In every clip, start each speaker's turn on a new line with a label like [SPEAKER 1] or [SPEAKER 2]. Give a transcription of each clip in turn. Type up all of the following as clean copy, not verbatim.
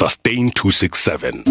[SPEAKER 1] Sustain267.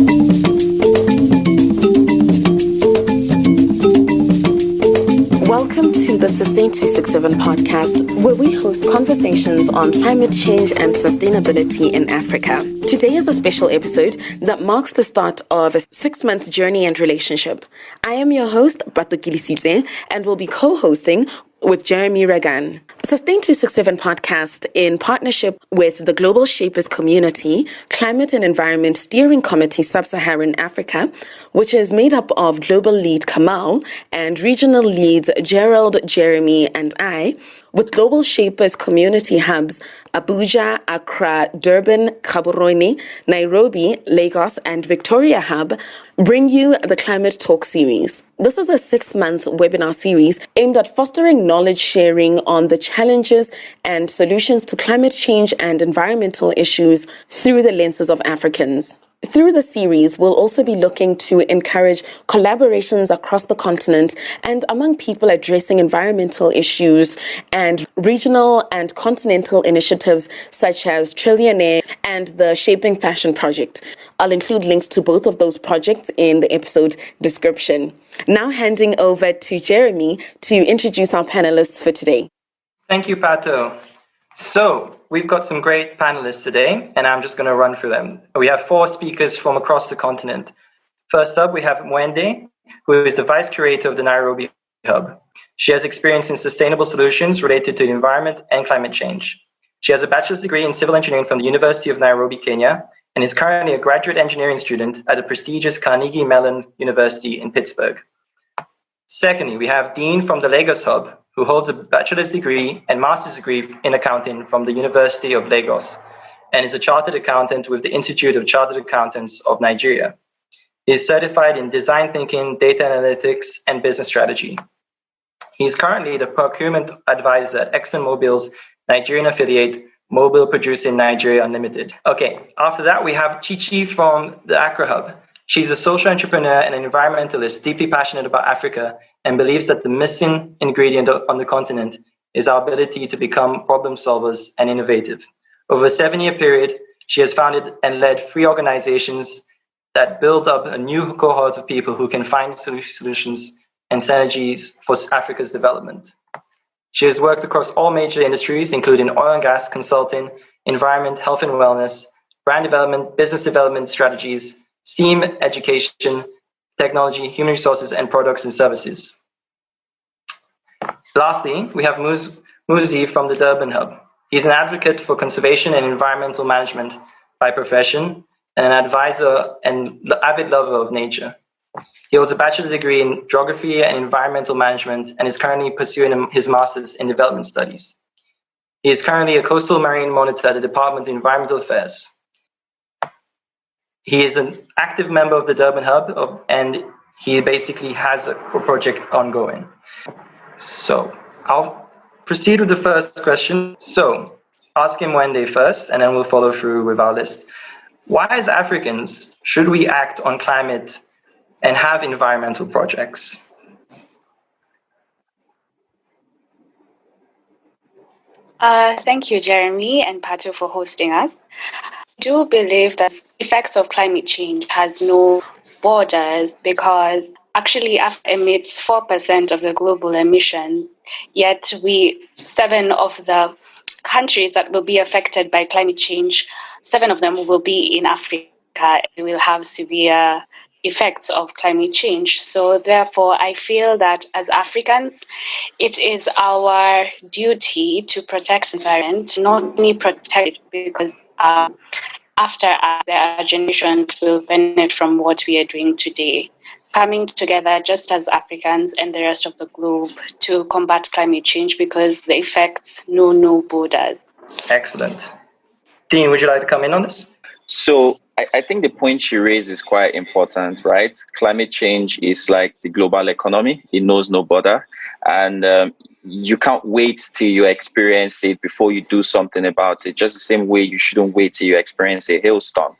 [SPEAKER 2] Welcome to the Sustain267 Podcast, where we host conversations on climate change and sustainability in Africa. Today is a special episode that marks the start of a 6-month journey and relationship. I am your host, Batukilisite, and will be co-hosting with Jeremy Regan. Sustain267 Podcast, in partnership with the Global Shapers Community, Climate and Environment Steering Committee Sub-Saharan Africa, which is made up of Global Lead Kamal and Regional Leads Gerald, Jeremy, and I, with Global Shapers Community Hubs Abuja, Accra, Durban, Gaborone, Nairobi, Lagos, and Victoria Hub, bring you the Climate Talk series. This is a 6-month webinar series aimed at fostering knowledge sharing on the challenges and solutions to climate change and environmental issues through the lenses of Africans. Through the series, we'll also be looking to encourage collaborations across the continent and among people addressing environmental issues and regional and continental initiatives such as Chineyenwa and the Shaping Fashion Project. I'll include links to both of those projects in the episode description. Now handing over to Jeremy to introduce our panelists for today.
[SPEAKER 3] Thank you, Pato. So, we've got some great panelists today, and I'm just going to run through them. We have 4 speakers from across the continent. First up, we have Mwende, who is the Vice Curator of the Nairobi Hub. She has experience in sustainable solutions related to the environment and climate change. She has a bachelor's degree in civil engineering from the University of Nairobi, Kenya, and is currently a graduate engineering student at the prestigious Carnegie Mellon University in Pittsburgh. Secondly, we have Dean from the Lagos Hub, who holds a bachelor's degree and master's degree in accounting from the University of Lagos, and is a chartered accountant with the Institute of Chartered Accountants of Nigeria. He is certified in design thinking, data analytics, and business strategy. He is currently the procurement advisor at ExxonMobil's Nigerian affiliate, Mobil Producing Nigeria Unlimited. Okay, after that, we have Chichi from the Accra Hub. She's a social entrepreneur and an environmentalist deeply passionate about Africa and believes that the missing ingredient on the continent is our ability to become problem solvers and innovative. Over a 7-year period, she has founded and led 3 organizations that build up a new cohort of people who can find solutions and synergies for Africa's development. She has worked across all major industries, including oil and gas, consulting, environment, health and wellness, brand development, business development strategies, STEAM education, technology, human resources, and products and services. Lastly, we have Muzi from the Durban Hub. He's an advocate for conservation and environmental management by profession and an advisor and avid lover of nature. He holds a bachelor's degree in geography and environmental management and is currently pursuing his master's in development studies. He is currently a coastal marine monitor at the Department of Environmental Affairs. He is an active member of the Durban Hub, and he basically has a project ongoing. So I'll proceed with the first question. So ask him Mwende first, and then we'll follow through with our list. Why, as Africans, should we act on climate and have environmental projects?
[SPEAKER 4] Thank you, Jeremy and Pato, for hosting us. I do believe that effects of climate change has no borders because actually Africa emits 4% of the global emissions, yet 7 of the countries that will be affected by climate change, 7 of them will be in Africa. They will have severe effects of climate change. So therefore, I feel that as Africans, it is our duty to protect the environment, not only protect it because after us, their generations will benefit from what we are doing today. Coming together just as Africans and the rest of the globe to combat climate change because the effects know no borders.
[SPEAKER 3] Excellent. Dean, would you like to come in on this?
[SPEAKER 5] So I think the point she raised is quite important, right? Climate change is like the global economy. It knows no border. And you can't wait till you experience it before you do something about it. Just the same way you shouldn't wait till you experience a hailstorm.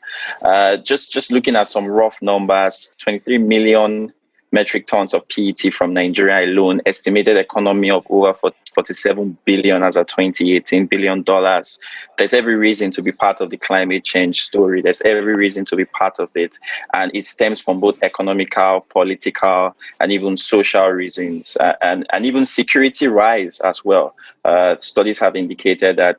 [SPEAKER 5] Just looking at some rough numbers, 23 million metric tons of PET from Nigeria alone, estimated economy of over 47 billion as of 2018 billion dollars. There's every reason to be part of the climate change story. There's every reason to be part of it. And it stems from both economical, political, and even social reasons, and even security rise as well. Studies have indicated that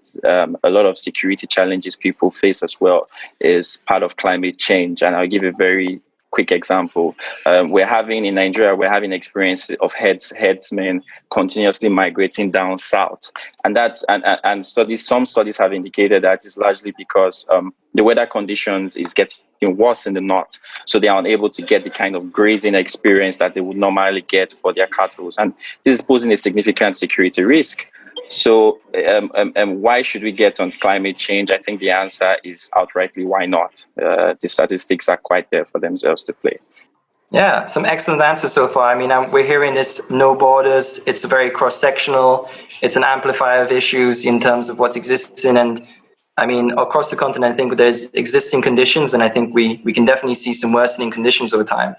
[SPEAKER 5] a lot of security challenges people face as well is part of climate change. And I'll give a very quick example. In Nigeria, we're having experience of herdsmen continuously migrating down south. And some studies have indicated that is largely because the weather conditions is getting worse in the north. So they are unable to get the kind of grazing experience that they would normally get for their cattle. And this is posing a significant security risk. So why should we get on climate change? I think the answer is outrightly why not. The statistics are quite there for themselves to play.
[SPEAKER 3] Yeah, some excellent answers so far. I mean, we're hearing this no borders. It's very cross-sectional. It's an amplifier of issues in terms of what's existing. And I mean, across the continent, I think there's existing conditions, and I think we can definitely see some worsening conditions over time.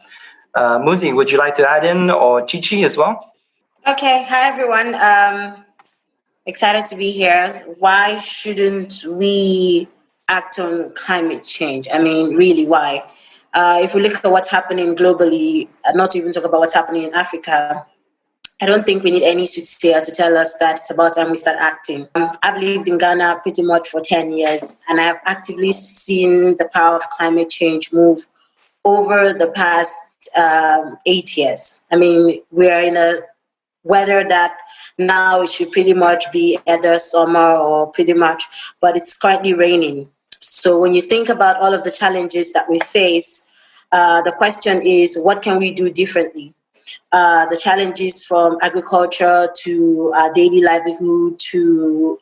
[SPEAKER 3] Muzi, would you like to add in, or Chichi as well?
[SPEAKER 1] Okay, hi everyone. Excited to be here. Why shouldn't we act on climate change? I mean, really, why? If we look at what's happening globally, not to even talk about what's happening in Africa, I don't think we need any soothsayer to tell us that it's about time we start acting. I've lived in Ghana pretty much for 10 years, and I've actively seen the power of climate change move over the past 8 years. I mean, we are in a weather that now it should pretty much be either summer or pretty much, but it's currently raining. So when you think about all of the challenges that we face, the question is, what can we do differently? The challenges from agriculture to our daily livelihood to,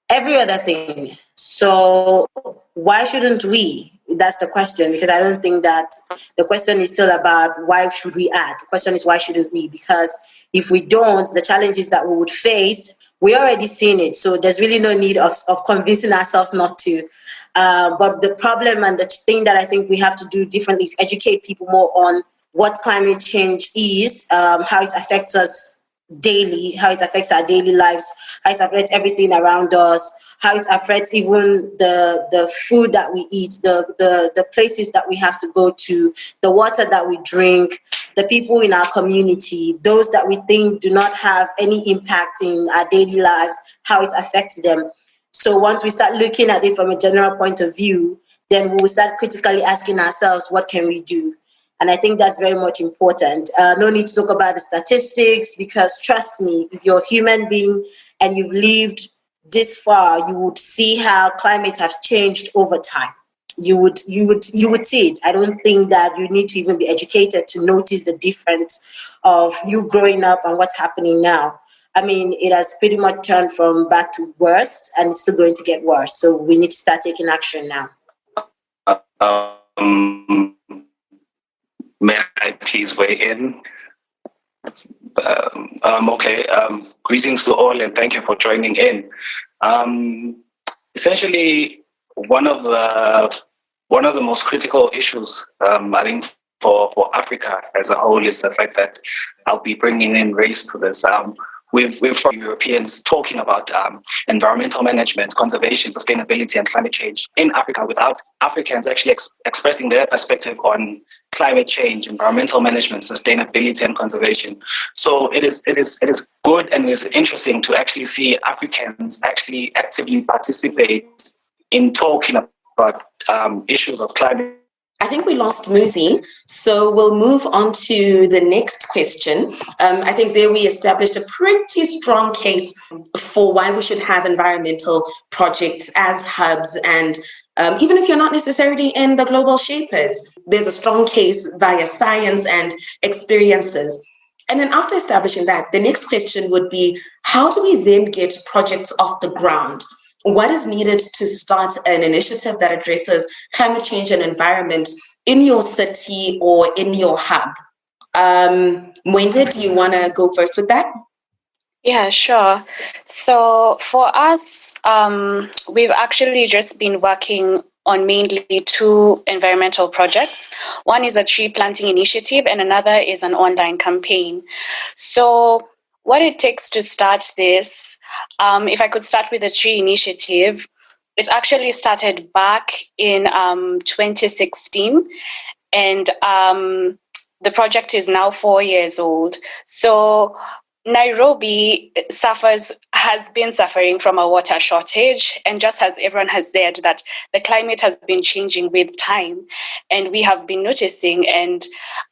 [SPEAKER 1] every other thing. So why shouldn't we? That's the question, because I don't think that the question is still about why should we act. The question is why shouldn't we? Because if we don't, the challenges that we would face, we already seen it. So there's really no need of convincing ourselves not to. But the problem and the thing that I think we have to do differently is educate people more on what climate change is, how it affects us daily, how it affects our daily lives, how it affects everything around us, how it affects even the food that we eat, the places that we have to go to, the water that we drink, the people in our community, those that we think do not have any impact in our daily lives, how it affects them. So once we start looking at it from a general point of view, then we will start critically asking ourselves, what can we do? And I think that's very much important. No need to talk about the statistics, because trust me, if you're a human being and you've lived this far, you would see how climate has changed over time. You would see it. I don't think that you need to even be educated to notice the difference of you growing up and what's happening now. I mean, it has pretty much turned from bad to worse, and it's still going to get worse. So we need to start taking action now.
[SPEAKER 6] May I please weigh in? Okay. Greetings to all, and thank you for joining in. Essentially, one of the most critical issues, I think, for Africa as a whole is the fact that I'll be bringing in race to this. We've Europeans talking about environmental management, conservation, sustainability, and climate change in Africa, without Africans actually expressing their perspective on climate change, environmental management, sustainability, and conservation. So it is good and it's interesting to actually see Africans actually actively participate in talking about issues of climate.
[SPEAKER 2] I think we lost Muzi, so we'll move on to the next question. I think there we established a pretty strong case for why we should have environmental projects as hubs, and even if you're not necessarily in the global shapers, there's a strong case via science and experiences. And then after establishing that, the next question would be, how do we then get projects off the ground? What is needed to start an initiative that addresses climate change and environment in your city or in your hub? Mwende, do you want to go first with that?
[SPEAKER 4] Yeah, sure. So for us, we've actually just been working on mainly two environmental projects. One is a tree planting initiative and another is an online campaign. So what it takes to start this, if I could start with the tree initiative, it actually started back in 2016, and the project is now 4 years old. So Nairobi has been suffering from a water shortage, and just as everyone has said, that the climate has been changing with time, and we have been noticing. And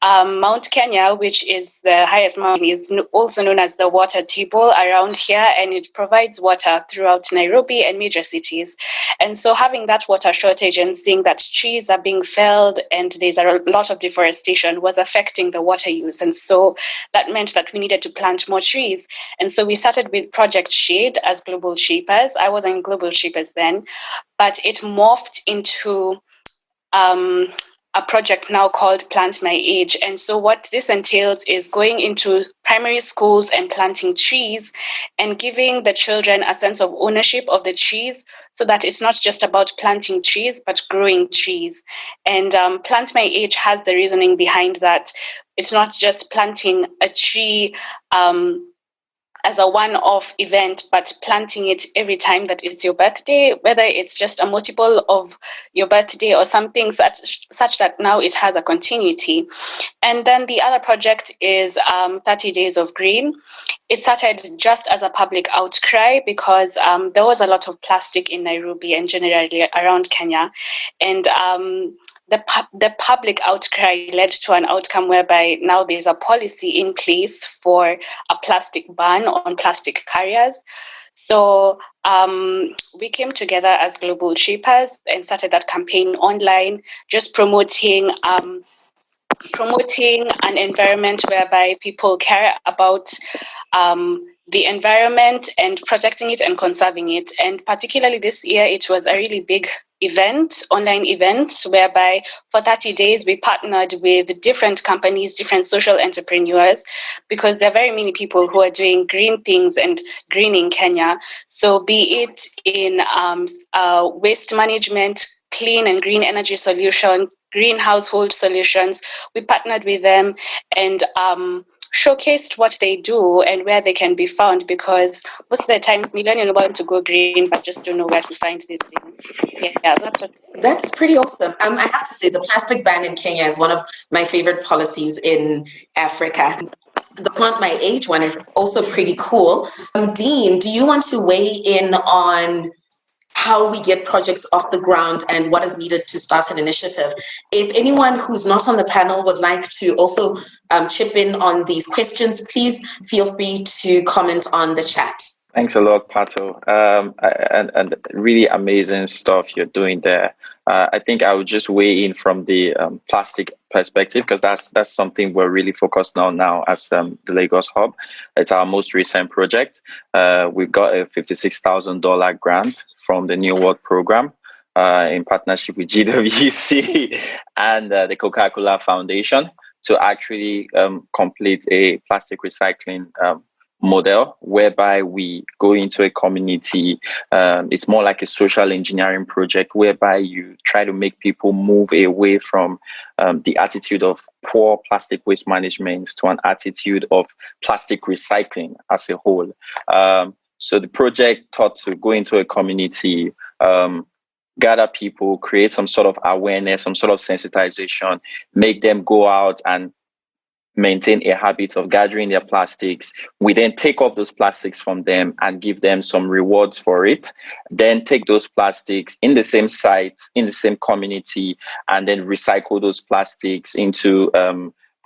[SPEAKER 4] Mount Kenya, which is the highest mountain, is also known as the water table around here, and it provides water throughout Nairobi and major cities. And so having that water shortage and seeing that trees are being felled and there's a lot of deforestation was affecting the water use. And so that meant that we needed to plant more trees. And so we started with Project Shade as Global Shapers. I wasn't Global Shapers then, but it morphed into a project now called Plant My Age. And so what this entails is going into primary schools and planting trees and giving the children a sense of ownership of the trees, so that it's not just about planting trees, but growing trees. And Plant My Age has the reasoning behind that. It's not just planting a tree as a one-off event, but planting it every time that it's your birthday, whether it's just a multiple of your birthday or something such that now it has a continuity. And then the other project is 30 Days of Green. It started just as a public outcry because there was a lot of plastic in Nairobi and generally around Kenya. And the public outcry led to an outcome whereby now there's a policy in place for a plastic ban on plastic carriers. So we came together as Global Shapers and started that campaign online, just promoting an environment whereby people care about the environment and protecting it and conserving it. And particularly this year, it was a really big online event, whereby for 30 days we partnered with different companies, different social entrepreneurs, because there are very many people who are doing green things and greening Kenya. So be it in waste management, clean and green energy solution, green household solutions, we partnered with them and showcased what they do and where they can be found, because most of the times millennials want to go green but just don't know where to find these things. Yeah,
[SPEAKER 2] that's pretty awesome. I have to say the plastic ban in Kenya is one of my favorite policies in Africa. The Plant My Age one is also pretty cool. Dean, do you want to weigh in on how we get projects off the ground and what is needed to start an initiative? If anyone who's not on the panel would like to also chip in on these questions, please feel free to comment on the chat.
[SPEAKER 5] Thanks a lot, Pato. And really amazing stuff you're doing there. I think I would just weigh in from the plastic perspective, because that's something we're really focused on now as the Lagos Hub. It's our most recent project. We've got a $56,000 grant from the New World Program in partnership with GWC and the Coca-Cola Foundation to actually complete a plastic recycling model whereby we go into a community. It's more like a social engineering project whereby you try to make people move away from the attitude of poor plastic waste management to an attitude of plastic recycling as a whole. So the project taught to go into a community, gather people, create some sort of awareness, some sort of sensitization, make them go out and maintain a habit of gathering their plastics. We then take off those plastics from them and give them some rewards for it. Then take those plastics in the same site, in the same community, and then recycle those plastics into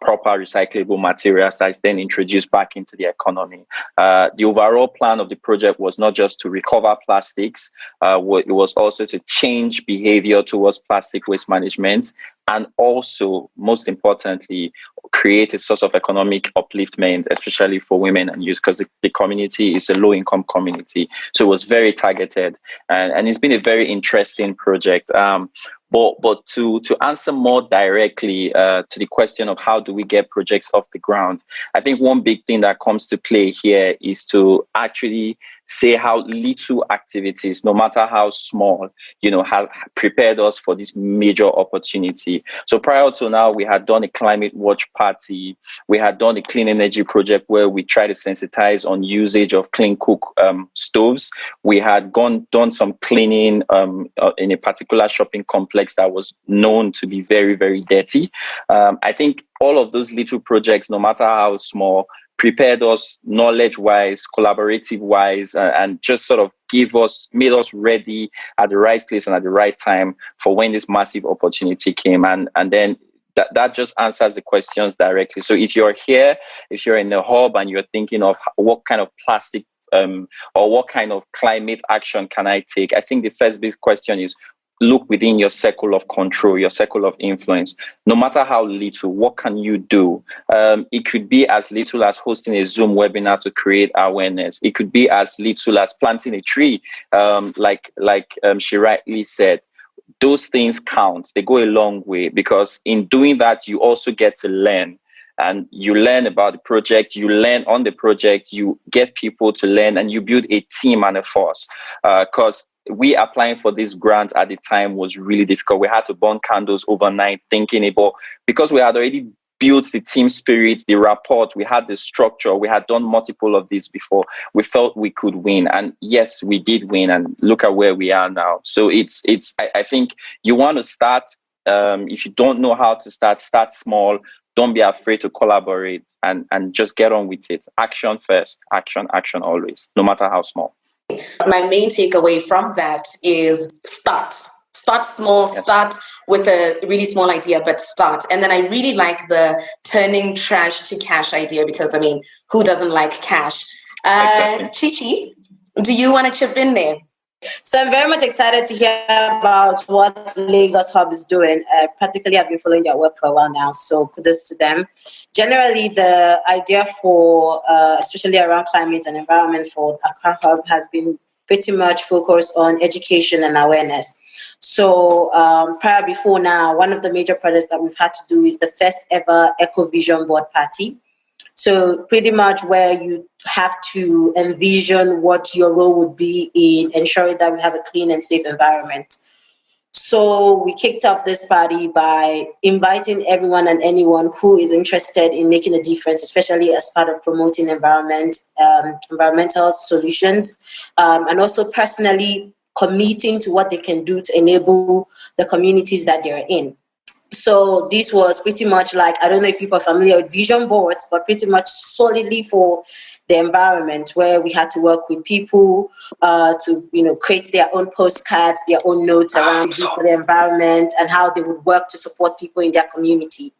[SPEAKER 5] proper recyclable materials that's then introduced back into the economy. The overall plan of the project was not just to recover plastics, it was also to change behavior towards plastic waste management, and also, most importantly, create a source of economic upliftment, especially for women and youth, because the community is a low-income community. So it was very targeted, and it's been a very interesting project. But to answer more directly to the question of how do we get projects off the ground, I think one big thing that comes to play here is to actually say how little activities, no matter how small, have prepared us for this major opportunity. So prior to now, we had done a climate watch party. We had done a clean energy project where we try to sensitize on usage of clean cook stoves. We had done some cleaning in a particular shopping complex that was known to be very, very dirty. I think all of those little projects, no matter how small, prepared us knowledge-wise, collaborative-wise, and just sort of made us ready at the right place and at the right time for when this massive opportunity came. And then that just answers the questions directly. So if you're here, if you're in the hub and you're thinking of what kind of plastic or what kind of climate action can I take, I think the first big question is, look within your circle of control, your circle of influence. No matter how little, what can you do? It could be as little as hosting a Zoom webinar to create awareness. It could be as little as planting a tree, like she rightly said. Those things count. They go a long way, because in doing that, you also get to learn. And you learn about the project, you learn on the project, you get people to learn, and you build a team and a force. Because we applying for this grant at the time was really difficult. We had to burn candles overnight thinking about, because we had already built the team spirit, the rapport, we had the structure, we had done multiple of these before. We felt we could win. And yes, we did win. And look at where we are now. So I think you want to start, if you don't know how to start small. Don't be afraid to collaborate and just get on with it. Action first, action always, no matter how small.
[SPEAKER 2] My main takeaway from that is start small, yes. Start with a really small idea, but start. And then I really like the turning trash to cash idea, because who doesn't like cash? Exactly. Chichi, do you want to chip in there?
[SPEAKER 1] So I'm very much excited to hear about what Lagos Hub is doing. Particularly, I've been following their work for a while now, so kudos to them. Generally, the idea for, especially around climate and environment for Accra Hub, has been pretty much focused on education and awareness. So before now, one of the major projects that we've had to do is the first ever Eco Vision Board Party. So pretty much where you have to envision what your role would be in ensuring that we have a clean and safe environment. So we kicked off this party by inviting everyone and anyone who is interested in making a difference, especially as part of promoting environmental solutions, and also personally committing to what they can do to enable the communities that they're in. So this was pretty much like, I don't know if people are familiar with vision boards, but pretty much solidly for the environment, where we had to work with people to, create their own postcards, their own notes around for the environment and how they would work to support people in their community.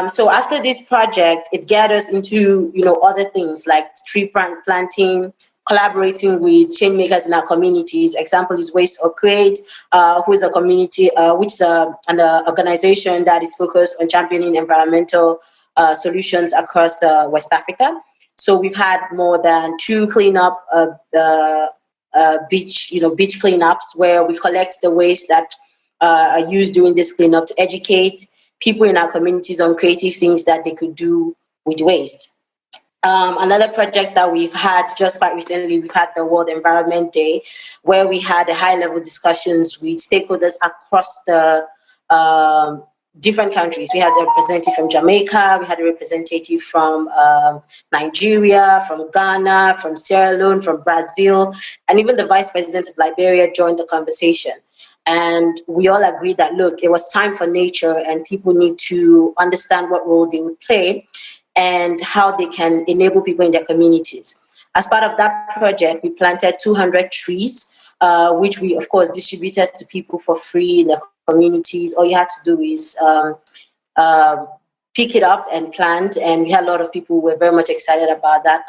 [SPEAKER 1] So after this project, it gathers into, other things like tree planting, collaborating with change makers in our communities. Example is Waste or Create, who is a community, which is an organization that is focused on championing environmental solutions across the West Africa. So we've had more than 2 cleanup beach cleanups, where we collect the waste that are used during this cleanup to educate people in our communities on creative things that they could do with waste. Another project that we've had just quite recently, we've had the World Environment Day, where we had a high-level discussions with stakeholders across the different countries. We had a representative from Jamaica, we had a representative from Nigeria, from Ghana, from Sierra Leone, from Brazil, and even the Vice President of Liberia joined the conversation. And we all agreed that, look, it was time for nature and people need to understand what role they would play and how they can enable people in their communities. As part of that project, we planted 200 trees, which we, of course, distributed to people for free in the communities. All you had to do is pick it up and plant, and we had a lot of people who were very much excited about that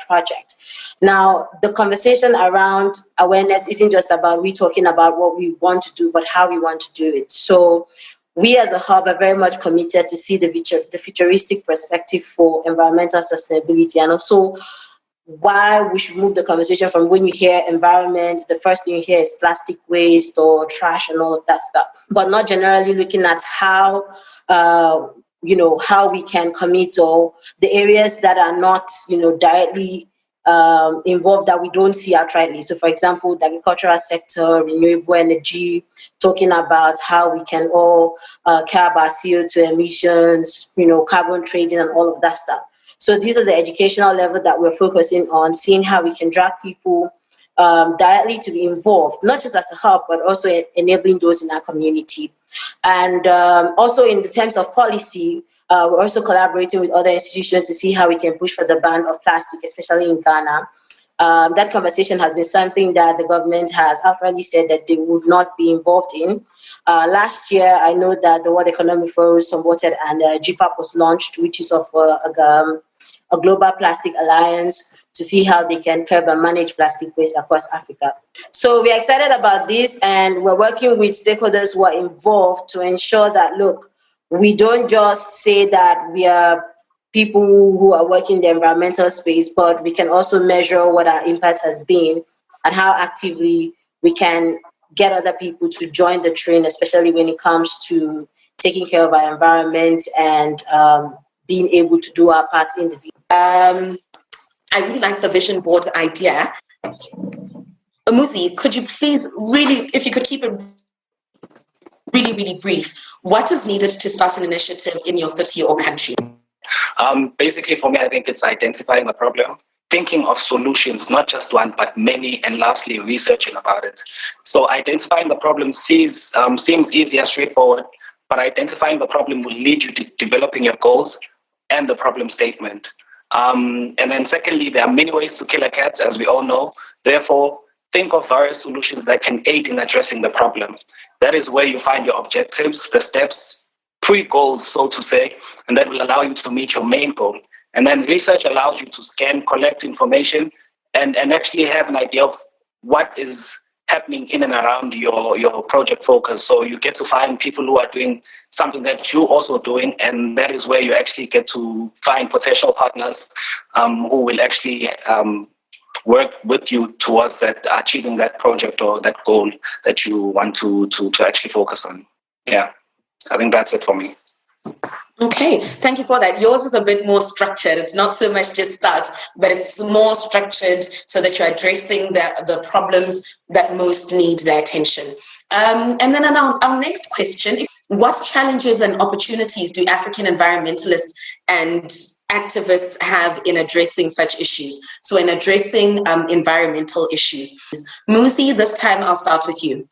[SPEAKER 1] project. Now, the conversation around awareness isn't just about we talking about what we want to do, but how we want to do it. So we as a hub are very much committed to see the futuristic perspective for environmental sustainability, and also why we should move the conversation from when you hear environment, the first thing you hear is plastic waste or trash and all of that stuff, but not generally looking at how, how we can commit, or the areas that are not, directly involved that we don't see outrightly. So, for example, the agricultural sector, renewable energy, talking about how we can all care about CO2 emissions, carbon trading and all of that stuff. So these are the educational level that we're focusing on, seeing how we can drag people directly to be involved, not just as a hub, but also enabling those in our community. And also in the terms of policy, we're also collaborating with other institutions to see how we can push for the ban of plastic, especially in Ghana. That conversation has been something that the government has outrightly said that they would not be involved in. Last year, I know that the World Economic Forum supported and GPAP was launched, which is of a global plastic alliance to see how they can curb and manage plastic waste across Africa. So we're excited about this, and we're working with stakeholders who are involved to ensure that, look, we don't just say that we are people who are working in the environmental space, but we can also measure what our impact has been and how actively we can get other people to join the train, especially when it comes to taking care of our environment and being able to do our part in the video.
[SPEAKER 2] I really like the vision board idea. Muzi, could you please really, if you could keep it really, really brief, what is needed to start an initiative in your city or country?
[SPEAKER 6] Basically, for me, I think it's identifying the problem, thinking of solutions, not just one, but many, and lastly, researching about it. So identifying the problem seems easier, straightforward, but identifying the problem will lead you to developing your goals and the problem statement. And then secondly, there are many ways to kill a cat, as we all know. Therefore, think of various solutions that can aid in addressing the problem. That is where you find your objectives, the steps, pre-goals, so to say, and that will allow you to meet your main goal. And then research allows you to scan, collect information, and actually have an idea of what is happening in and around your project focus. So you get to find people who are doing something that you're also doing, and that is where you actually get to find potential partners who will actually work with you towards that achieving that project or that goal that you want to actually focus on. Yeah, I think that's it for me.
[SPEAKER 2] Okay, thank you for that. Yours is a bit more structured. It's not so much just start, but it's more structured so that you're addressing the problems that most need their attention. And then our next question, what challenges and opportunities do African environmentalists and activists have in addressing such issues? So in addressing environmental issues. Muzi, this time I'll start with you.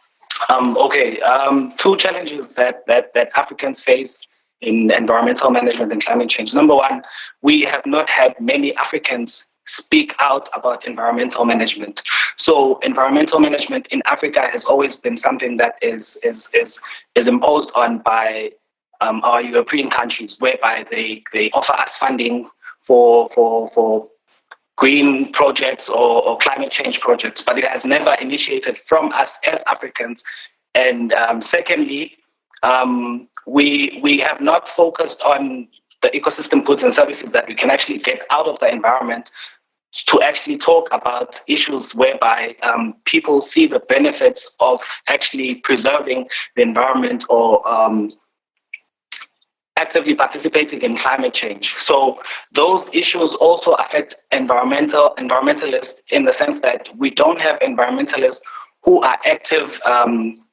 [SPEAKER 2] Two challenges that Africans face in environmental management and climate change. Number one, we have not had many Africans speak out about environmental management. So environmental management in Africa has always been something that is imposed on by our European countries, whereby they offer us funding for green projects or climate change projects, but it has never initiated from us as Africans. And secondly, we have not focused on the ecosystem goods and services that we can actually get out of the environment to actually talk about issues whereby people see the benefits of actually preserving the environment or actively participating in climate change. So those issues also affect environmentalists in the sense that we don't have environmentalists who are active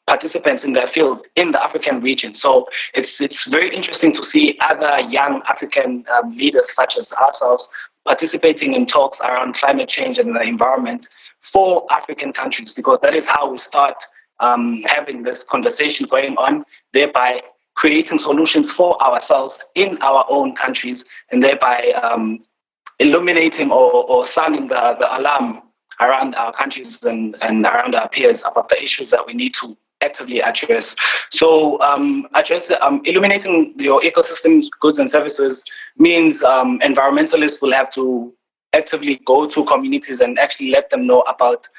[SPEAKER 2] participants in their field in the African region. So it's very interesting to see other young African leaders such as ourselves participating in talks around climate change and the environment for African countries, because that is how we start having this conversation going on, thereby creating solutions for ourselves in our own countries, and thereby illuminating or sounding the alarm around our countries and around our peers about the issues that we need to actively address. So illuminating your ecosystem goods and services means environmentalists will have to actively go to communities and actually let them know about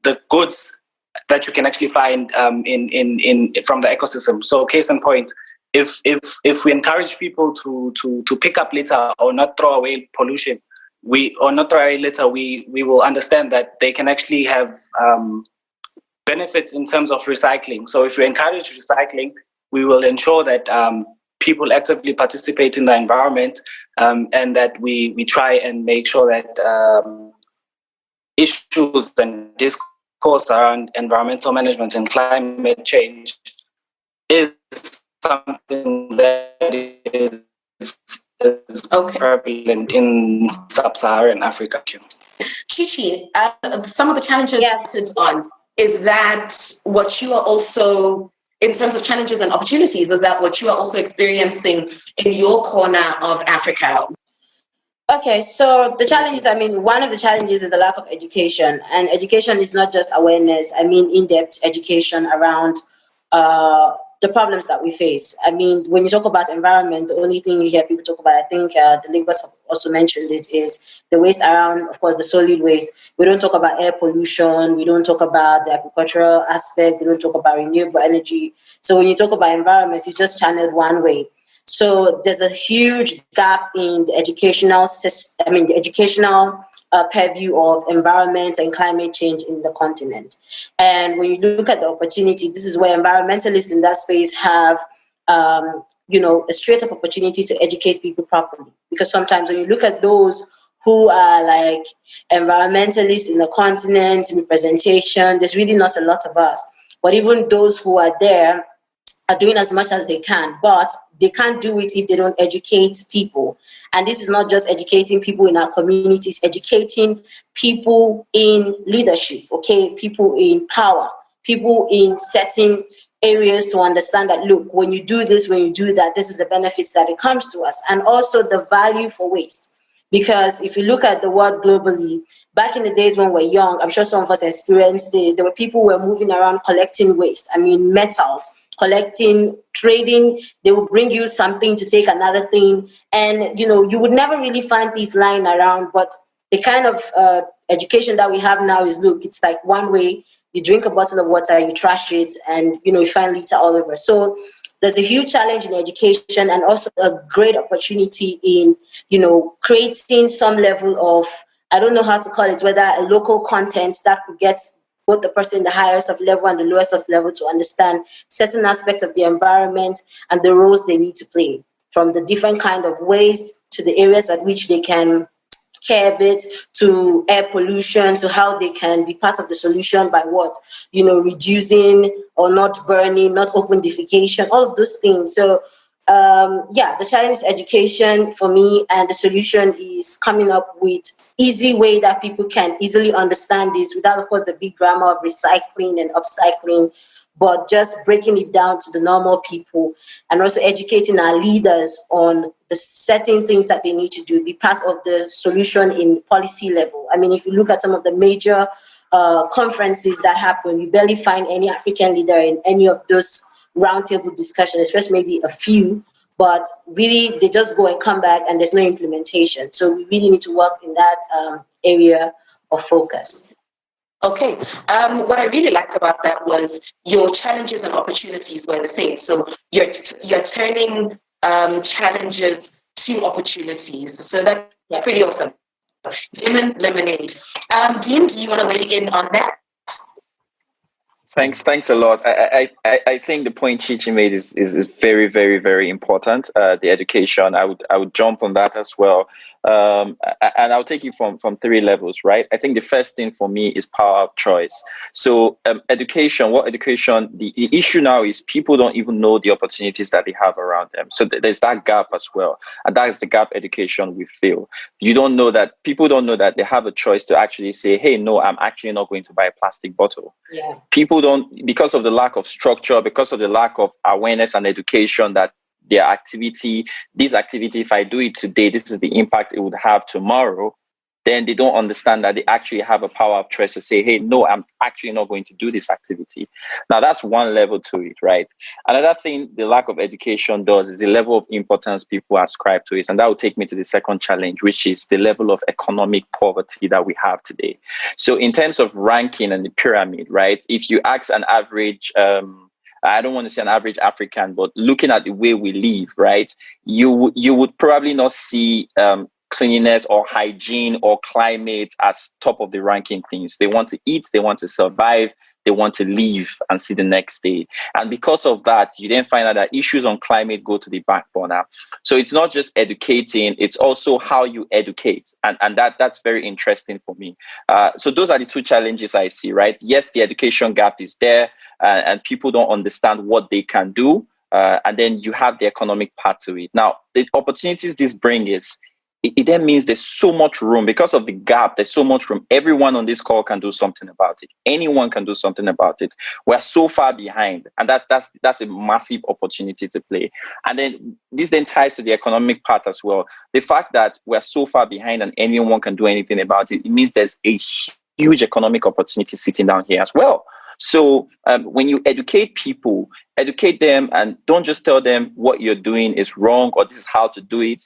[SPEAKER 2] the goods that you can actually find in from the ecosystem. So case in point, if we encourage people to pick up litter or not throw away pollution, we will understand that they can actually have benefits in terms of recycling. So if we encourage recycling, we will ensure that people actively participate in the environment, and that we try and make sure that
[SPEAKER 6] issues and discourse around environmental management and climate change is something that is prevalent in Sub-Saharan Africa.
[SPEAKER 2] Chichi, some of the challenges on is that what you are also, in terms of challenges and opportunities, is that what you are also experiencing in your corner of Africa?
[SPEAKER 1] Okay, so the challenges, one of the challenges is the lack of education. And education is not just awareness, in-depth education around the problems that we face. When you talk about environment, the only thing you hear people talk about, I think the Lagos also mentioned it, is the waste around, of course, the solid waste. We don't talk about air pollution. We don't talk about the agricultural aspect. We don't talk about renewable energy. So when you talk about environment, it's just channeled one way. So there's a huge gap in the educational system, the educational purview of environment and climate change in the continent. And when you look at the opportunity, this is where environmentalists in that space have, a straight up opportunity to educate people properly. Because sometimes when you look at those who are like environmentalists in the continent, representation, there's really not a lot of us. But even those who are there are doing as much as they can, but they can't do it if they don't educate people. And this is not just educating people in our communities, educating people in leadership, people in power, people in certain areas to understand that, look, when you do this, when you do that, this is the benefits that it comes to us. And also the value for waste. Because if you look at the world globally, back in the days when we were young, I'm sure some of us experienced this, there were people who were moving around collecting waste, metals, collecting, trading. They will bring you something to take another thing. And, you would never really find these lying around. But the kind of education that we have now is, look, it's like one way. You drink a bottle of water, you trash it, and, you find litter all over. So there's a huge challenge in education and also a great opportunity in, creating some level of, I don't know how to call it, whether a local content that could get both the person in the highest of level and the lowest of level to understand certain aspects of the environment and the roles they need to play, from the different kind of waste to the areas at which they can care a bit, to air pollution, to how they can be part of the solution by reducing or not burning, not open defecation, all of those things. So the challenge is education for me, and the solution is coming up with easy way that people can easily understand this without, of course, the big grammar of recycling and upcycling, but just breaking it down to the normal people and also educating our leaders on the certain things that they need to do, be part of the solution in policy level. If you look at some of the major conferences that happen, you barely find any African leader in any of those roundtable discussions, especially maybe a few, but really they just go and come back and there's no implementation. So we really need to work in that area of focus.
[SPEAKER 2] Okay. What I really liked about that was your challenges and opportunities were the same. So you're turning challenges to opportunities. So that's pretty awesome. Lemon lemonade. Dean, do you want to weigh in on that?
[SPEAKER 5] Thanks a lot. I think the point Chichi made is very, very, very important. The education, I would jump on that as well. And I'll take it from 3 levels, right? I think the first thing for me is power of choice. So education, the issue now is people don't even know the opportunities that they have around them. So there's that gap as well. And that is the gap education we feel. People don't know that they have a choice to actually say, hey, no, I'm actually not going to buy a plastic bottle.
[SPEAKER 1] Yeah.
[SPEAKER 5] People don't, because of the lack of structure, because of the lack of awareness and education that this activity, if I do it today, this is the impact it would have tomorrow, then they don't understand that they actually have a power of choice to say, hey, no, I'm actually not going to do this activity. Now, that's one level to it, right? Another thing the lack of education does is the level of importance people ascribe to it. And that will take me to the second challenge, which is the level of economic poverty that we have today. So in terms of ranking and the pyramid, right, if you ask an average, I don't want to say an average African, but looking at the way we live, right, you would probably not see cleanliness or hygiene or climate as top of the ranking things. They want to eat, they want to survive, they want to leave and see the next day. And because of that, you then find out that issues on climate go to the back burner. So it's not just educating, it's also how you educate. And that's very interesting for me. So those are the two challenges I see, right? Yes, the education gap is there, and people don't understand what they can do. And then you have the economic part to it. Now, the opportunities this brings is, it then means there's so much room. Because of the gap, there's so much room. Everyone on this call can do something about it. Anyone can do something about it. We're so far behind, and that's a massive opportunity to play. And then this then ties to the economic part as well. The fact that we're so far behind and anyone can do anything about it, it means there's a huge economic opportunity sitting down here as well. So when you educate people, educate them, and don't just tell them what you're doing is wrong or this is how to do it.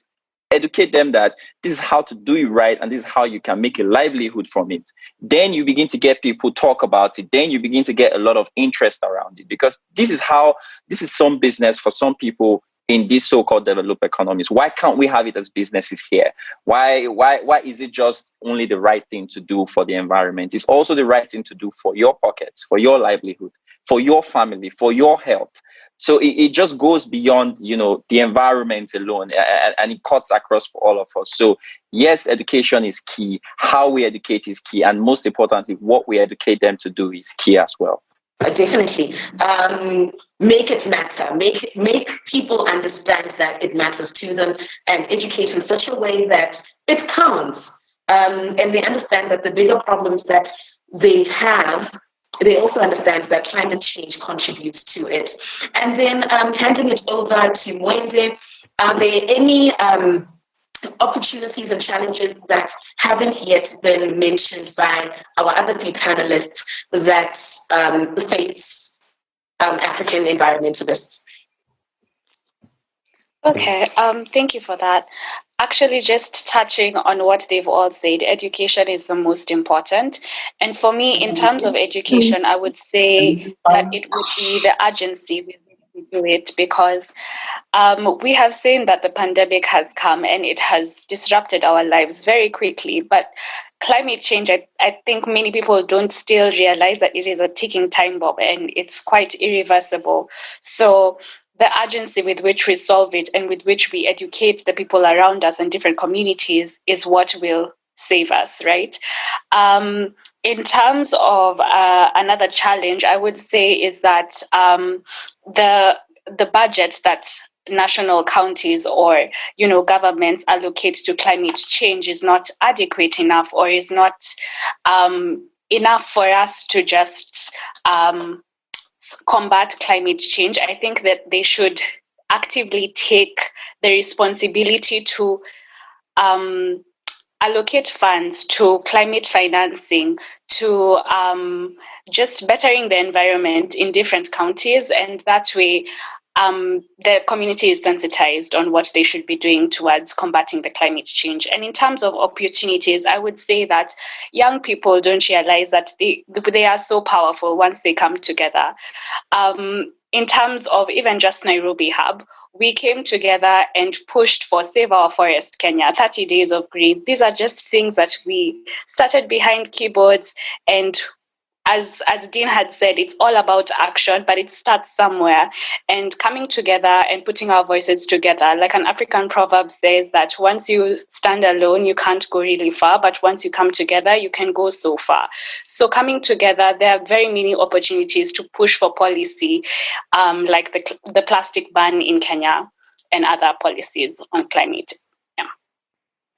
[SPEAKER 5] Educate them that this is how to do it right, and this is how you can make a livelihood from it. Then you begin to get people talk about it. Then you begin to get a lot of interest around it, because this is some business for some people in these so-called developed economies. Why can't we have it as businesses here? Why is it just only the right thing to do for the environment? It's also the right thing to do for your pockets, for your livelihood, for your family, for your health. So it just goes beyond, the environment alone, and it cuts across for all of us. So yes, education is key. How we educate is key. And most importantly, what we educate them to do is key as well.
[SPEAKER 2] Definitely. Make it matter. Make people understand that it matters to them, and educate in such a way that it counts. And they understand that the bigger problems that they have, they also understand that climate change contributes to it. And then handing it over to Mwende, are there any opportunities and challenges that haven't yet been mentioned by our other three panelists that face African environmentalists?
[SPEAKER 4] Okay, thank you for that. Actually, just touching on what they've all said, education is the most important. And for me, in terms of education, I would say that it would be the urgency with which we do it, because we have seen that the pandemic has come and it has disrupted our lives very quickly. But climate change, I think many people don't still realize that it is a ticking time bomb and it's quite irreversible. So the urgency with which we solve it and with which we educate the people around us in different communities is what will save us, right? In terms of another challenge, I would say is that the budget that national counties or governments allocate to climate change is not adequate enough, or is not enough for us to just combat climate change. I think that they should actively take the responsibility to allocate funds to climate financing, to just bettering the environment in different counties, and that way the community is sensitized on what they should be doing towards combating the climate change. And in terms of opportunities, I would say that young people don't realize that they are so powerful once they come together. In terms of even just Nairobi Hub, we came together and pushed for Save Our Forest Kenya, 30 Days of Green. These are just things that we started behind keyboards, and as Dean had said, it's all about action, but it starts somewhere. And coming together and putting our voices together, like an African proverb says, that once you stand alone, you can't go really far, but once you come together, you can go so far. So coming together, there are very many opportunities to push for policy, like the plastic ban in Kenya and other policies on climate.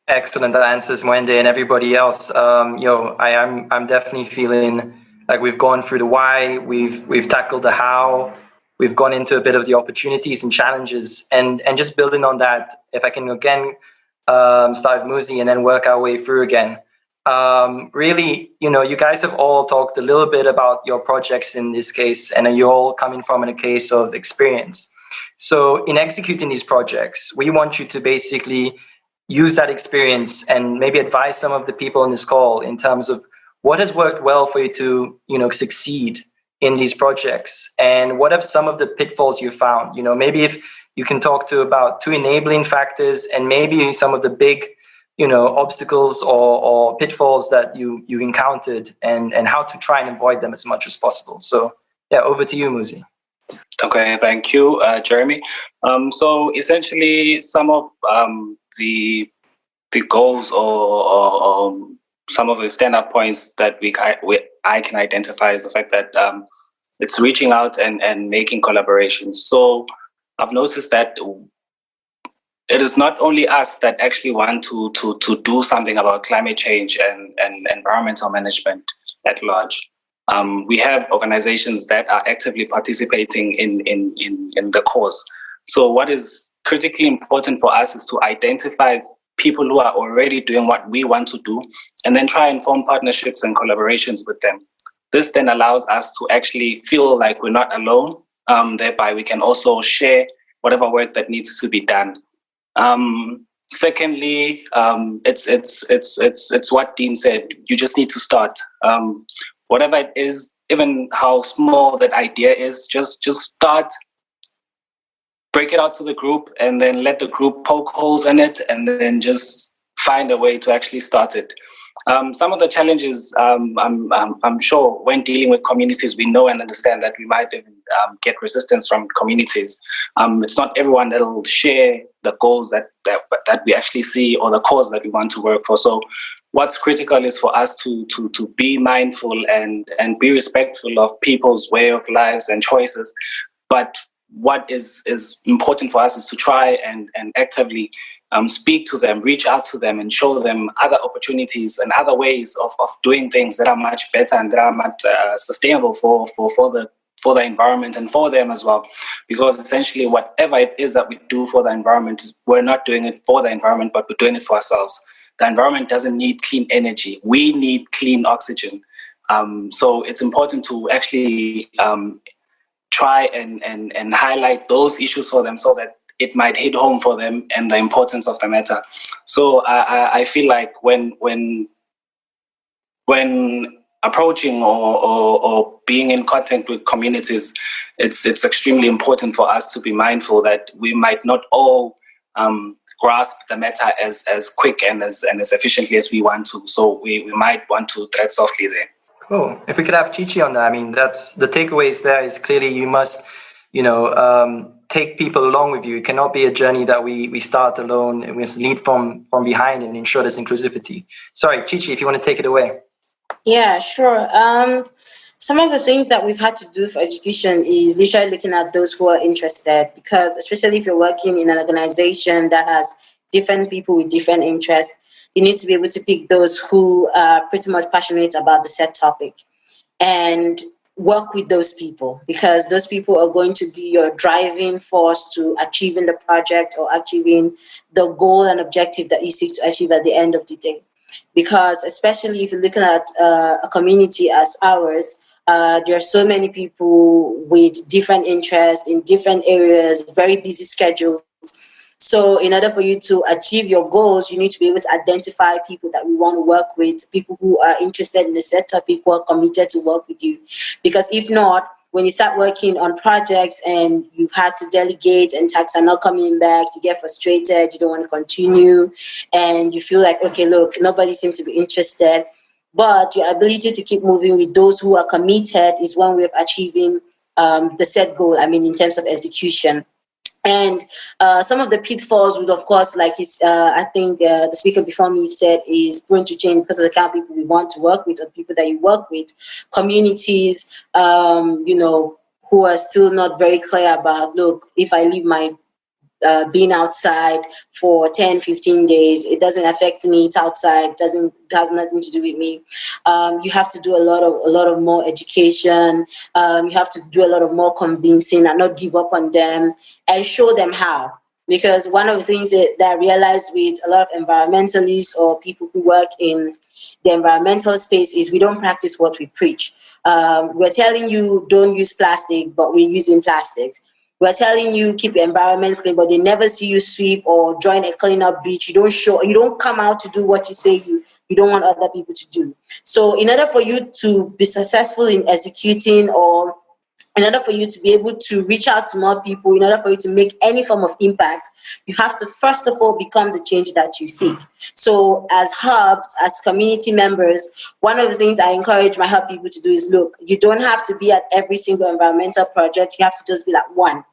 [SPEAKER 3] Excellent answers, Mwende, and everybody else. I'm definitely feeling like we've gone through the why, we've tackled the how, we've gone into a bit of the opportunities and challenges, and just building on that, if I can again start with Muzi and then work our way through again. Really, you guys have all talked a little bit about your projects in this case, and you're all coming from a case of experience. So in executing these projects, we want you to basically use that experience and maybe advise some of the people on this call in terms of what has worked well for you to, succeed in these projects, and what are some of the pitfalls you found? Maybe if you can talk about two enabling factors and maybe some of the big obstacles or pitfalls that you encountered, and how to try and avoid them as much as possible. So yeah, over to you, Muzi.
[SPEAKER 6] Okay, thank you, Jeremy. So essentially, some of the goals or some of the stand-up points that I can identify is the fact that it's reaching out and making collaborations. So I've noticed that it is not only us that actually want to do something about climate change and environmental management at large. We have organizations that are actively participating in the cause. So what is critically important for us is to identify people who are already doing what we want to do, and then try and form partnerships and collaborations with them. This then allows us to actually feel like we're not alone. Thereby, we can also share whatever work that needs to be done. Secondly, it's what Dean said. You just need to start. Whatever it is, even how small that idea is, just start. Break it out to the group, and then let the group poke holes in it, and then just find a way to actually start it. Some of the challenges, I'm sure, when dealing with communities, we know and understand that we might even get resistance from communities. It's not everyone that will share the goals that we actually see, or the cause that we want to work for. So what's critical is for us to be mindful and be respectful of people's way of lives and choices. But what is important for us is to try and actively speak to them, reach out to them, and show them other opportunities and other ways of doing things that are much better and that are much sustainable for the environment and for them as well. Because essentially, whatever it is that we do for the environment, we're not doing it for the environment, but we're doing it for ourselves. The environment doesn't need clean energy. We need clean oxygen. So it's important to actually try and highlight those issues for them, so that it might hit home for them and the importance of the matter. So I feel like when approaching or being in contact with communities, it's extremely important for us to be mindful that we might not all grasp the matter as quick and as efficiently as we want to. So we might want to tread softly there.
[SPEAKER 3] Cool. If we could have Chichi on that, I mean, that's the takeaways there is clearly you must, take people along with you. It cannot be a journey that we start alone, and we must lead from behind and ensure this inclusivity. Sorry, Chichi, if you want to take it away.
[SPEAKER 1] Yeah, sure. Some of the things that we've had to do for education is literally looking at those who are interested, because especially if you're working in an organization that has different people with different interests, you need to be able to pick those who are pretty much passionate about the set topic and work with those people, because those people are going to be your driving force to achieving the project or achieving the goal and objective that you seek to achieve at the end of the day. Because especially if you're looking at a community as ours, there are so many people with different interests in different areas, very busy schedules. So in order for you to achieve your goals, you need to be able to identify people that we want to work with, people who are interested in the set topic, who are committed to work with you. Because if not, when you start working on projects and you've had to delegate and tasks are not coming back, you get frustrated, you don't want to continue, and you feel like, okay, look, nobody seems to be interested. But your ability to keep moving with those who are committed is one way of achieving the set goal, in terms of execution. And some of the pitfalls would, of course, like I think the speaker before me said, is going to change because of the kind of people we want to work with or the people that you work with. Communities, who are still not very clear about, look, if I leave my being outside for 10, 15 days, it doesn't affect me. It's outside, it has nothing to do with me. You have to do a lot of more education. You have to do a lot of more convincing and not give up on them and show them how. Because one of the things that I realized with a lot of environmentalists or people who work in the environmental space is we don't practice what we preach. We're telling you don't use plastics, but we're using plastics. We're telling you keep your environment clean, but they never see you sweep or join a cleanup beach. You don't come out to do what you say you don't want other people to do. So in order for you to be successful in executing or in order for you to be able to reach out to more people, in order for you to make any form of impact, you have to first of all become the change that you seek. So as hubs, as community members, one of the things I encourage my hub people to do is, look, you don't have to be at every single environmental project. You have to just be at one,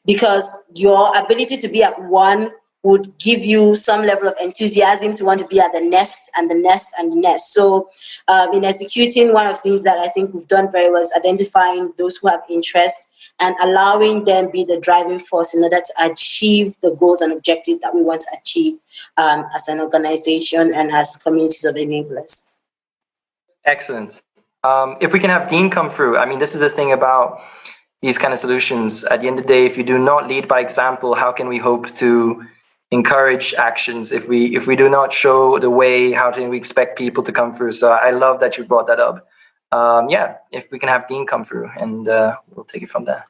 [SPEAKER 1] because your ability to be at one would give you some level of enthusiasm to want to be at the next and the next and the next. So in executing, one of the things that I think we've done very well is identifying those who have interest and allowing them be the driving force in order to achieve the goals and objectives that we want to achieve as an organization and as communities of enablers.
[SPEAKER 3] Excellent. If we can have Dean come through, I mean, this is the thing about these kind of solutions. At the end of the day, if you do not lead by example, how can we hope to encourage actions? If we do not show the way, how can we expect people to come through? So I love that you brought that up. If we can have Dean come through, and we'll take it from there.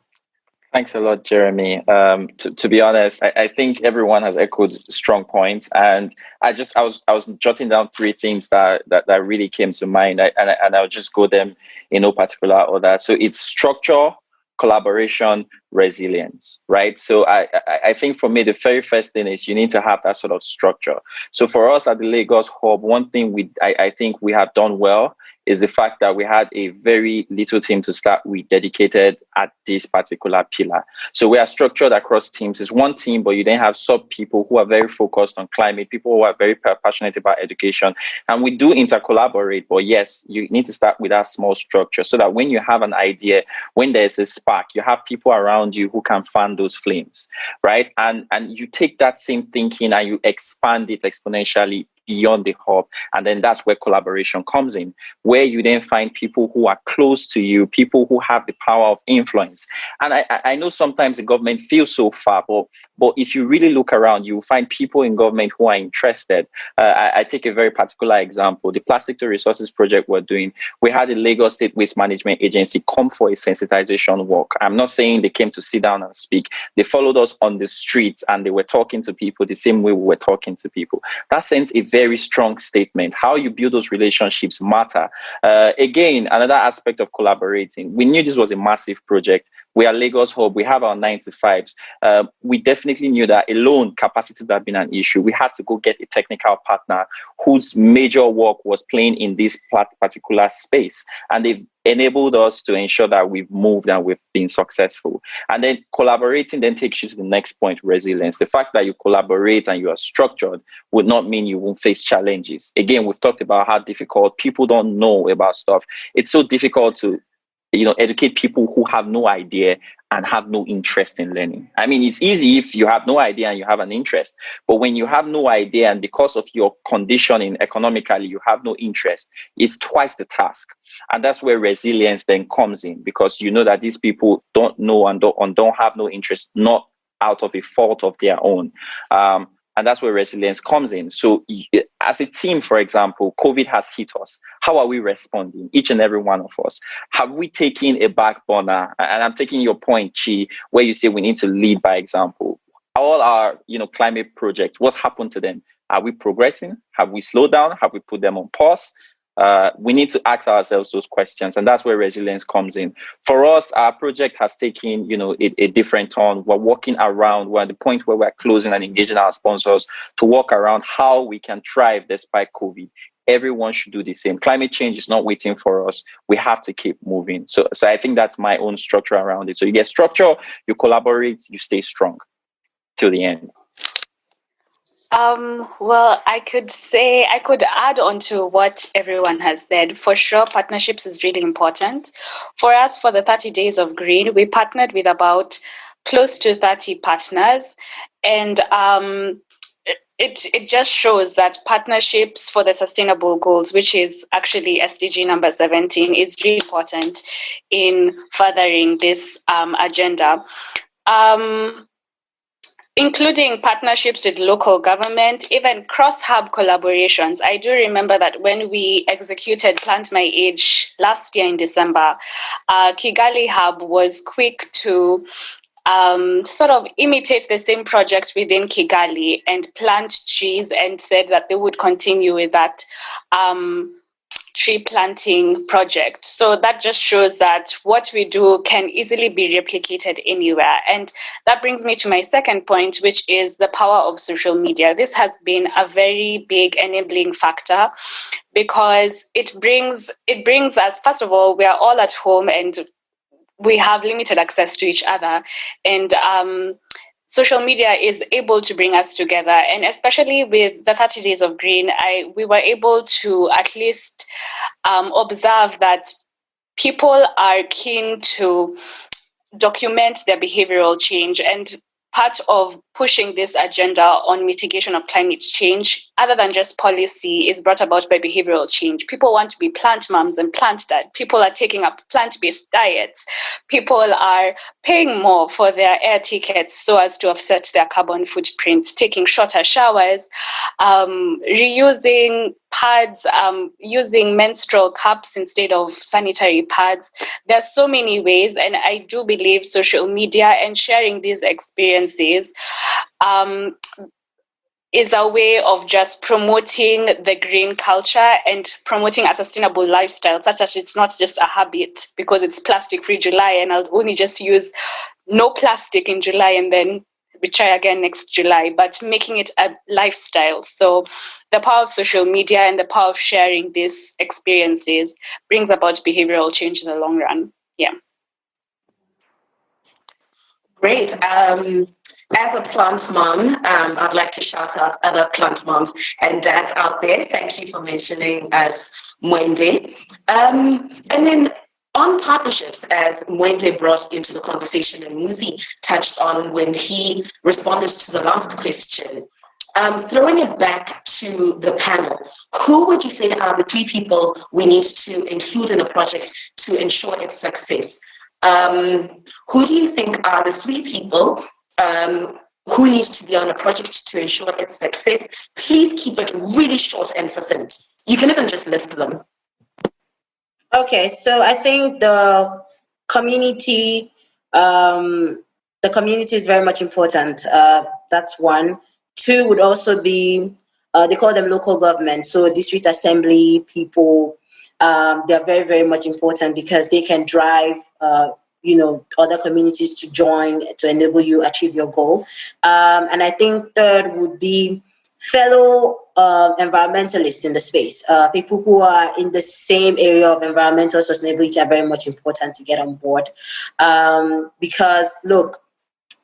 [SPEAKER 5] Thanks a lot, Jeremy. To be honest, I think everyone has echoed strong points, and I was jotting down 3 things that really came to mind, and I'll just go them in no particular order. So it's structure, collaboration, resilience, right? So I think for me, the very first thing is you need to have that sort of structure. So for us at the Lagos Hub, one thing I think we have done well is the fact that we had a very little team to start with dedicated at this particular pillar. So we are structured across teams. It's one team, but you then have sub people who are very focused on climate, people who are very passionate about education. And we do intercollaborate, but yes, you need to start with that small structure so that when you have an idea, when there's a spark, you have people around you who can fan those flames, right? And you take that same thinking and you expand it exponentially beyond the hub. And then that's where collaboration comes in, where you then find people who are close to you, people who have the power of influence. And I know sometimes the government feels so far, but if you really look around, you will find people in government who are interested. I take a very particular example, the Plastic to Resources project we're doing. We had the Lagos State Waste Management Agency come for a sensitization walk. I'm not saying they came to sit down and speak. They followed us on the street and they were talking to people the same way we were talking to people. That sends a very strong statement. How you build those relationships matter. Again, another aspect of collaborating. We knew this was a massive project. We are Lagos Hub. We have our 9-to-5s. We definitely knew that alone capacity would have been an issue. We had to go get a technical partner whose major work was playing in this particular space. And they've enabled us to ensure that we've moved and we've been successful. And then collaborating then takes you to the next point, resilience. The fact that you collaborate and you are structured would not mean you won't face challenges. Again, we've talked about how difficult people don't know about stuff. It's so difficult to educate people who have no idea and have no interest in learning. I mean, it's easy if you have no idea and you have an interest, but when you have no idea and because of your conditioning economically, you have no interest, it's twice the task. And that's where resilience then comes in, because you know that these people don't know and don't have no interest, not out of a fault of their own. And that's where resilience comes in. So as a team, for example, COVID has hit us. How are we responding? Each and every one of us. Have we taken a back burner? And I'm taking your point, Chi, where you say we need to lead by example. All our, climate projects, what's happened to them? Are we progressing? Have we slowed down? Have we put them on pause? We need to ask ourselves those questions, and that's where resilience comes in. For us, our project has taken, a different turn. We're walking around. We're at the point where we're closing and engaging our sponsors to walk around how we can thrive despite COVID. Everyone should do the same. Climate change is not waiting for us. We have to keep moving. So I think that's my own structure around it. So you get structure, you collaborate, you stay strong till the end.
[SPEAKER 4] Well, I could add on to what everyone has said. For sure, partnerships is really important. For us, for the 30 Days of Green, we partnered with about close to 30 partners. And it just shows that partnerships for the sustainable goals, which is actually SDG number 17, is really important in furthering this agenda. Including partnerships with local government, even cross-hub collaborations. I do remember that when we executed Plant My Age last year in December, Kigali Hub was quick to sort of imitate the same project within Kigali and plant trees, and said that they would continue with that tree planting project. So that just shows that what we do can easily be replicated anywhere. And that brings me to my second point, which is the power of social media. This has been a very big enabling factor because it brings us, first of all, we are all at home and we have limited access to each other. And social media is able to bring us together, and especially with the 30 Days of Green, we were able to at least observe that people are keen to document their behavioral change. And part of pushing this agenda on mitigation of climate change, other than just policy, is brought about by behavioral change. People want to be plant moms and plant dad. People are taking up plant-based diets. People are paying more for their air tickets so as to offset their carbon footprint, taking shorter showers, reusing pads, using menstrual cups instead of sanitary pads. There are so many ways, and I do believe social media and sharing these experiences is a way of just promoting the green culture and promoting a sustainable lifestyle, such that it's not just a habit because it's plastic-free July and I'll only just use no plastic in July and then we try again next July, but making it a lifestyle. So the power of social media and the power of sharing these experiences brings about behavioral change in the long run. Yeah.
[SPEAKER 2] Great. As a plant mom, I'd like to shout out other plant moms and dads out there. Thank you for mentioning us, Mwende. And then on partnerships, as Mwende brought into the conversation and Muzi touched on when he responded to the last question, throwing it back to the panel, who would you say are the three people we need to include in a project to ensure its success? Who do you think are the three people who needs to be on a project to ensure its success? Please keep it really short and succinct. You can even just list them.
[SPEAKER 1] Okay, so I think the community is very much important. That's one. Two would also be, they call them local government. So district assembly people, they're very, very much important because they can drive other communities to join to enable you achieve your goal. And I think third would be fellow environmentalists in the space. People who are in the same area of environmental sustainability are very much important to get on board. Because look,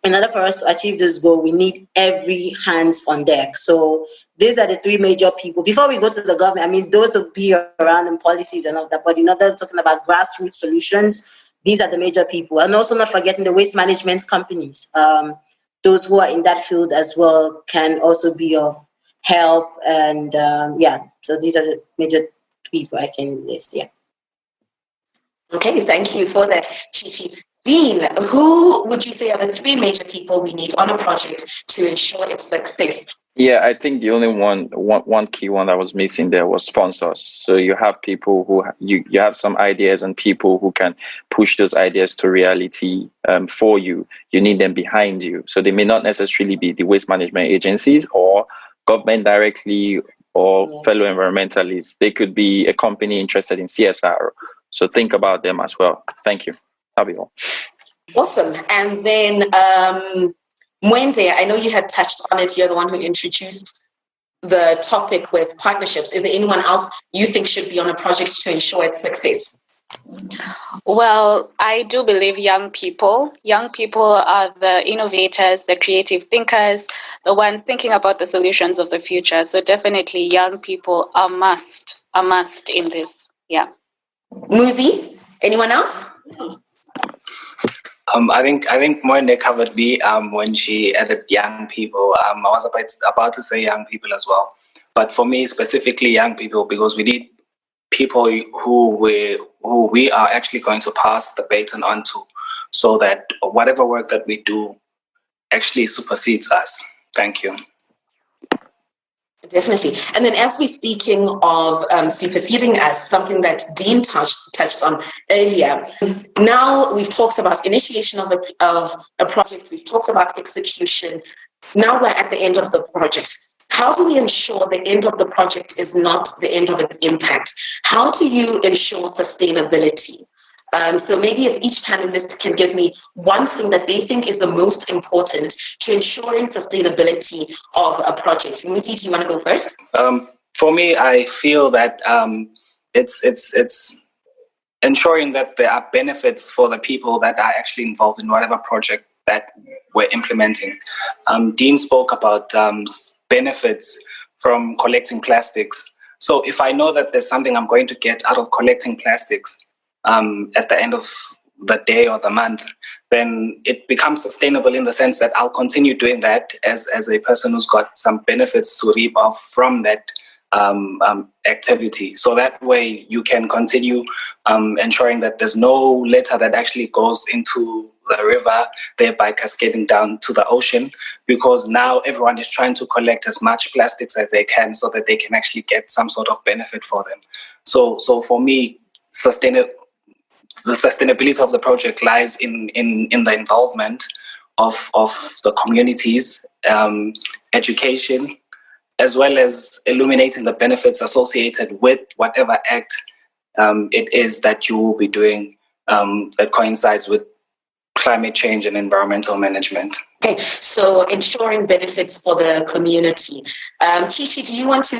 [SPEAKER 1] in order for us to achieve this goal, we need every hands on deck. So these are the three major people. Before we go to the government, I mean, those will be around in policies and all that, but they're talking about grassroots solutions. These are the major people. And also not forgetting the waste management companies. Those who are in that field as well can also be of help. And so these are the major people I can list, yeah.
[SPEAKER 2] Okay, thank you for that, Chichi. Dean, who would you say are the three major people we need on a project to ensure its success?
[SPEAKER 5] Yeah, I think the only one key one that was missing there was sponsors. So you have people who you have some ideas and people who can push those ideas to reality for you. You need them behind you. So they may not necessarily be the waste management agencies or government directly or fellow environmentalists. They could be a company interested in CSR. So think about them as well. Thank you. That'll be all.
[SPEAKER 2] Awesome. And then Mwende, I know you had touched on it. You're the one who introduced the topic with partnerships. Is there anyone else you think should be on a project to ensure its success?
[SPEAKER 4] Well, I do believe young people. Young people are the innovators, the creative thinkers, the ones thinking about the solutions of the future. So definitely young people are must in this. Yeah.
[SPEAKER 2] Muzi, anyone else?
[SPEAKER 6] I think Mwende covered me when she added young people. I was about to say young people as well, but for me specifically young people, because we need people who we are actually going to pass the baton on to, so that whatever work that we do actually supersedes us. Thank you.
[SPEAKER 2] Definitely. And then as we're speaking of superseding us, something that Dean touched on earlier, now we've talked about initiation of a project, we've talked about execution, now we're at the end of the project. how do we ensure the end of the project is not the end of its impact? How do you ensure sustainability? So maybe if each panelist can give me one thing that they think is the most important to ensuring sustainability of a project. Muzi, do you want to go first?
[SPEAKER 6] For me, I feel that it's ensuring that there are benefits for the people that are actually involved in whatever project that we're implementing. Dean spoke about benefits from collecting plastics. So if I know that there's something I'm going to get out of collecting plastics at the end of the day or the month, then it becomes sustainable in the sense that I'll continue doing that as a person who's got some benefits to reap off from that activity. So that way you can continue ensuring that there's no litter that actually goes into the river, thereby cascading down to the ocean, because now everyone is trying to collect as much plastics as they can so that they can actually get some sort of benefit for them. So for me, the sustainability of the project lies in the involvement of the communities, education, as well as illuminating the benefits associated with whatever act it is that you will be doing that coincides with climate change and environmental management.
[SPEAKER 2] Okay, so ensuring benefits for the community. Chichi, do you want to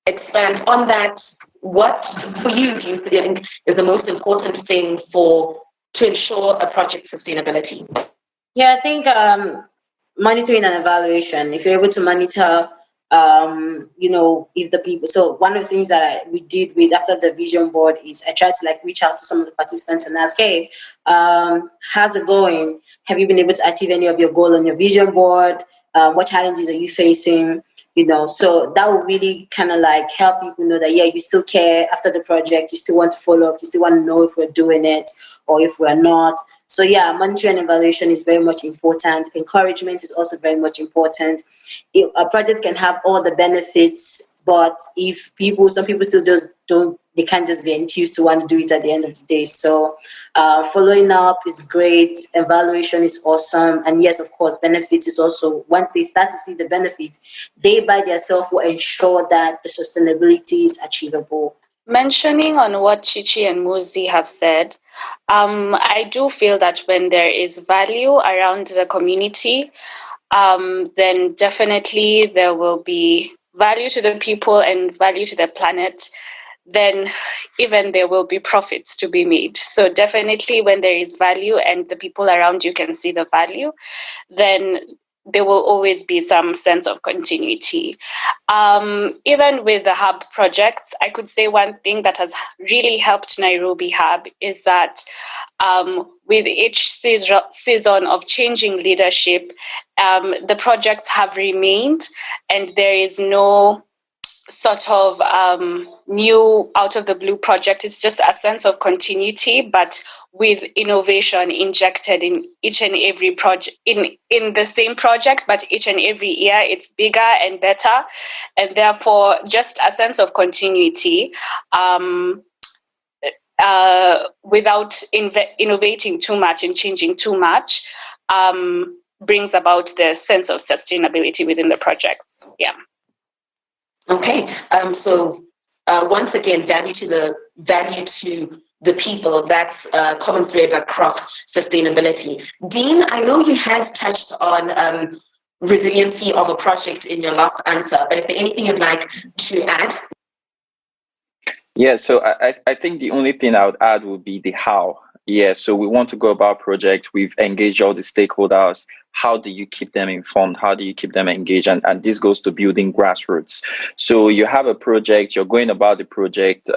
[SPEAKER 2] expand on that? What, for you, do you think is the most important thing to ensure a project's sustainability?
[SPEAKER 1] Yeah, I think monitoring and evaluation. If you're able to monitor, if the people. So one of the things that we did with after the vision board is I tried to reach out to some of the participants and ask, hey, how's it going? Have you been able to achieve any of your goal on your vision board? What challenges are you facing? So that will really kind of help people know that, yeah, you still care after the project, you still want to follow up, you still want to know if we're doing it or if we're not. So yeah, monitoring and evaluation is very much important. Encouragement is also very much important. A project can have all the benefits, but if some people still just they can't just be enthused to want to do it at the end of the day. So following up is great. Evaluation is awesome. And yes, of course, benefits is also, once they start to see the benefits, they by themselves will ensure that the sustainability is achievable.
[SPEAKER 4] Mentioning on what Chichi and Muzi have said, I do feel that when there is value around the community, then definitely there will be value to the people and value to the planet. Then even there will be profits to be made. So definitely when there is value and the people around you can see the value, then there will always be some sense of continuity. Even with the hub projects, I could say one thing that has really helped Nairobi Hub is that with each season of changing leadership, the projects have remained and there is no sort of new out of the blue project. It's just a sense of continuity, but with innovation injected in each and every project, in the same project, but each and every year it's bigger and better, and therefore just a sense of continuity without innovating too much and changing too much brings about the sense of sustainability within the projects. Yeah.
[SPEAKER 2] Okay, so once again, value to the people, that's a common thread across sustainability. Dean, I know you had touched on resiliency of a project in your last answer, but is there anything you'd like to add?
[SPEAKER 5] Yeah, so I think the only thing I would add would be the how. Yeah, so we want to go about projects. We've engaged all the stakeholders. How do you keep them informed? How do you keep them engaged? And this goes to building grassroots. So you have a project, you're going about the project.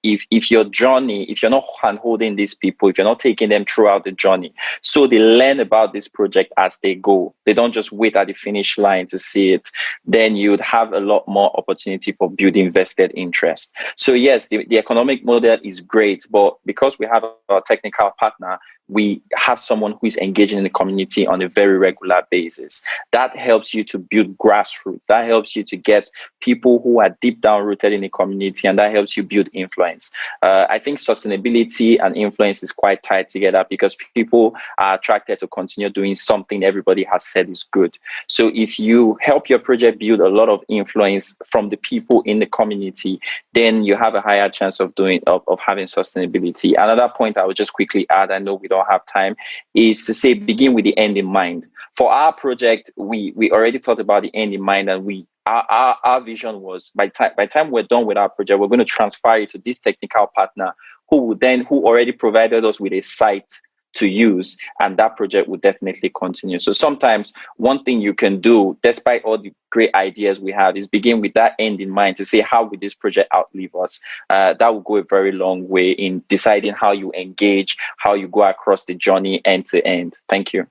[SPEAKER 5] If your journey, if you're not hand-holding these people, if you're not taking them throughout the journey, so they learn about this project as they go, they don't just wait at the finish line to see it, then you'd have a lot more opportunity for building vested interest. So yes, the economic model is great, but because we have a technical partner, we have someone who is engaging in the community on a very regular basis. That helps you to build grassroots. That helps you to get people who are deep down rooted in the community, and that helps you build influence. I think sustainability and influence is quite tied together because people are attracted to continue doing something everybody has said is good. So if you help your project build a lot of influence from the people in the community, then you have a higher chance of having sustainability. Another point I would just quickly add, I know we don't have time, is to say begin with the end in mind. For our project, we already thought about the end in mind, and our vision was by the time we're done with our project, we're going to transfer it to this technical partner who already provided us with a site to use, and that project will definitely continue. So sometimes one thing you can do, despite all the great ideas we have, is begin with that end in mind to say, how will this project outlive us? That will go a very long way in deciding how you engage, how you go across the journey end to end. Thank you.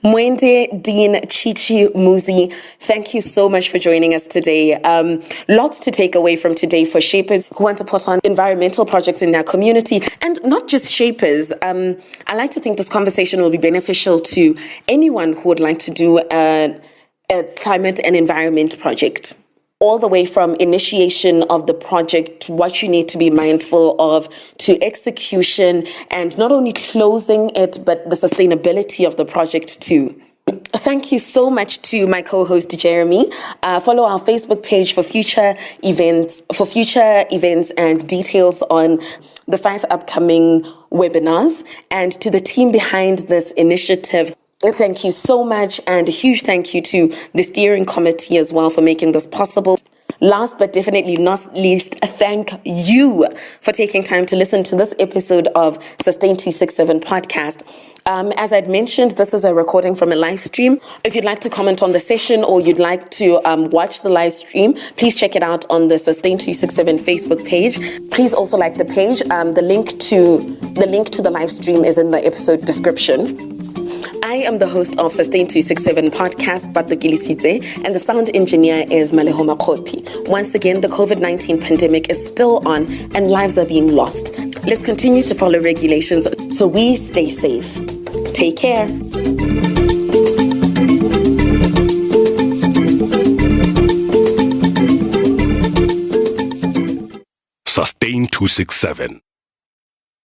[SPEAKER 2] Mwende, Dean, Chichi, Muzi, thank you so much for joining us today. Lots to take away from today for shapers who want to put on environmental projects in their community, and not just shapers. I like to think this conversation will be beneficial to anyone who would like to do a climate and environment project. All the way from initiation of the project, what you need to be mindful of, to execution, and not only closing it, but the sustainability of the project too. Thank you so much to my co-host Jeremy. Follow our Facebook page for future events and details on the 5 upcoming webinars, and to the team behind this initiative. Thank you so much, and a huge thank you to the steering committee as well for making this possible. Last but definitely not least, thank you for taking time to listen to this episode of Sustain267 Podcast. As I'd mentioned, this is a recording from a live stream. If you'd like to comment on the session or you'd like to watch the live stream, please check it out on the Sustain267 Facebook page. Please also like the page. The link to the live stream is in the episode description. I am the host of Sustain267 Podcast, Bato Gilisite, and the sound engineer is Malehoma Koti. Once again, the COVID-19 pandemic is still on and lives are being lost. Let's continue to follow regulations so we stay safe. Take care.
[SPEAKER 7] Sustain267.